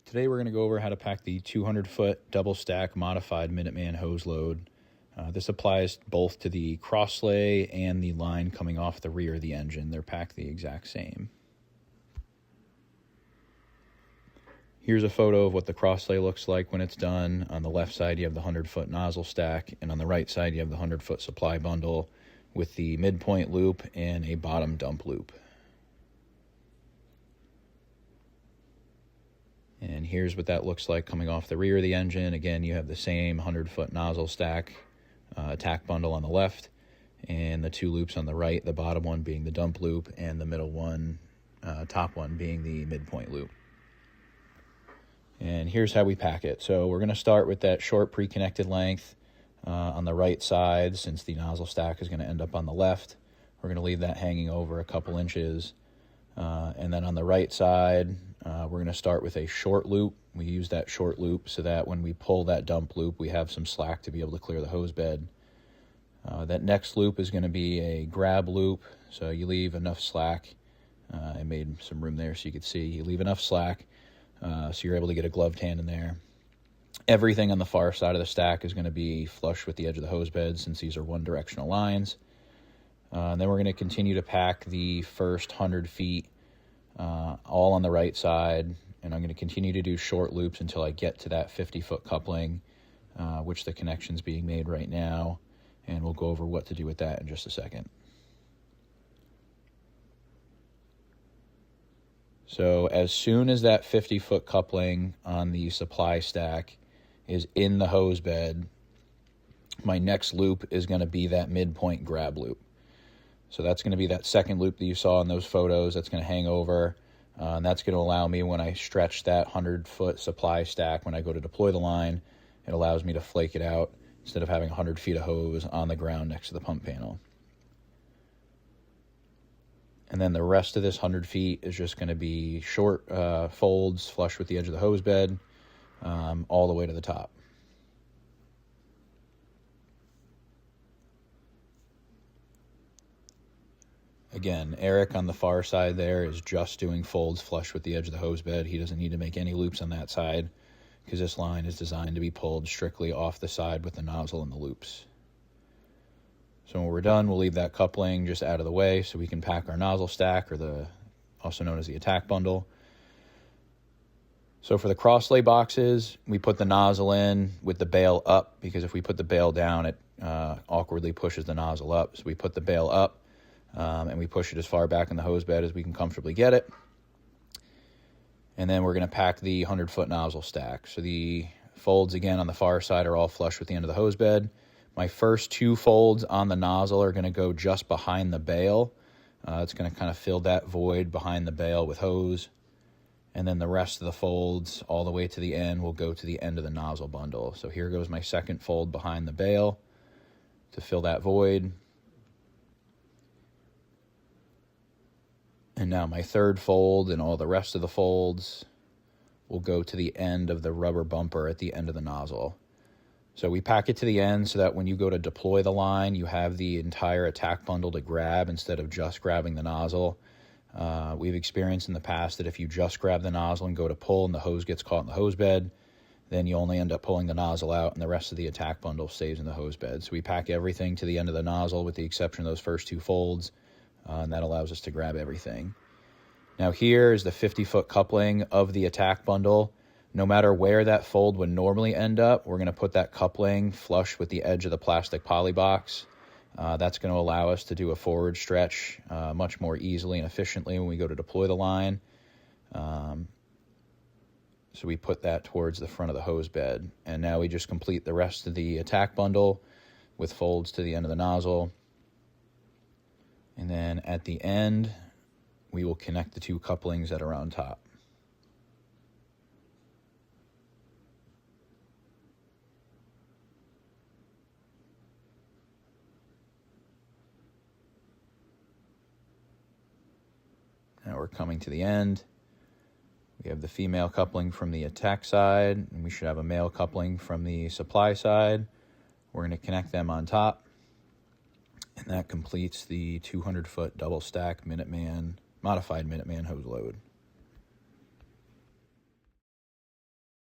Today we're going to go over how to pack the 200-foot double stack modified Minuteman hose load. This applies both to the Crosslay and the line coming off the rear of the engine. They're packed the exact same. Here's a photo of what the Crosslay looks like when it's done. On the left side you have the 100-foot nozzle stack, and on the right side you have the 100-foot supply bundle with the midpoint loop and a bottom dump loop. And here's what that looks like coming off the rear of the engine. Again, you have the same 100-foot nozzle stack, attack bundle on the left, and the two loops on the right, the bottom one being the dump loop, and the middle one, top one being the midpoint loop. And here's how we pack it. So we're going to start with that short pre-connected length on the right side, since the nozzle stack is going to end up on the left. We're going to leave that hanging over a couple inches. And then on the right side, we're going to start with a short loop. We use that short loop so that when we pull that dump loop, we have some slack to be able to clear the hose bed. That next loop is going to be a grab loop, so you leave enough slack. I made some room there so you could see. You leave enough slack so you're able to get a gloved hand in there. Everything on the far side of the stack is going to be flush with the edge of the hose bed, since these are one-directional lines. And then we're going to continue to pack the first 100 feet all on the right side, and I'm going to continue to do short loops until I get to that 50-foot coupling, which the connection's being made right now, and we'll go over what to do with that in just a second. So as soon as that 50-foot coupling on the supply stack is in the hose bed, my next loop is going to be that midpoint grab loop. So that's going to be that second loop that you saw in those photos. That's going to hang over, and that's going to allow me, when I stretch that 100-foot supply stack, when I go to deploy the line, it allows me to flake it out instead of having 100 feet of hose on the ground next to the pump panel. And then the rest of this 100 feet is just going to be short folds flush with the edge of the hose bed all the way to the top. Again, Eric on the far side there is just doing folds flush with the edge of the hose bed. He doesn't need to make any loops on that side, because this line is designed to be pulled strictly off the side with the nozzle and the loops. So when we're done, we'll leave that coupling just out of the way so we can pack our nozzle stack, or also known as the attack bundle. So for the Crosslay boxes, we put the nozzle in with the bail up, because if we put the bail down, it awkwardly pushes the nozzle up. So we put the bail up, and we push it as far back in the hose bed as we can comfortably get it. And then we're going to pack the 100-foot nozzle stack. So the folds, again, on the far side are all flush with the end of the hose bed. My first two folds on the nozzle are going to go just behind the bail. It's going to kind of fill that void behind the bail with hose. And then the rest of the folds, all the way to the end, will go to the end of the nozzle bundle. So here goes my second fold behind the bail to fill that void. And now my third fold and all the rest of the folds will go to the end of the rubber bumper at the end of the nozzle. So we pack it to the end so that when you go to deploy the line, you have the entire attack bundle to grab instead of just grabbing the nozzle. We've experienced in the past that if you just grab the nozzle and go to pull and the hose gets caught in the hose bed, then you only end up pulling the nozzle out and the rest of the attack bundle stays in the hose bed. So we pack everything to the end of the nozzle with the exception of those first two folds. And that allows us to grab everything. Now here is the 50-foot coupling of the attack bundle. No matter where that fold would normally end up, we're going to put that coupling flush with the edge of the plastic poly box. That's going to allow us to do a forward stretch much more easily and efficiently when we go to deploy the line. So we put that towards the front of the hose bed. And now we just complete the rest of the attack bundle with folds to the end of the nozzle. And then at the end, we will connect the two couplings that are on top. Now we're coming to the end. We have the female coupling from the attack side, and we should have a male coupling from the supply side. We're going to connect them on top. And that completes the 200-foot double stack Minuteman, modified Minuteman hose load.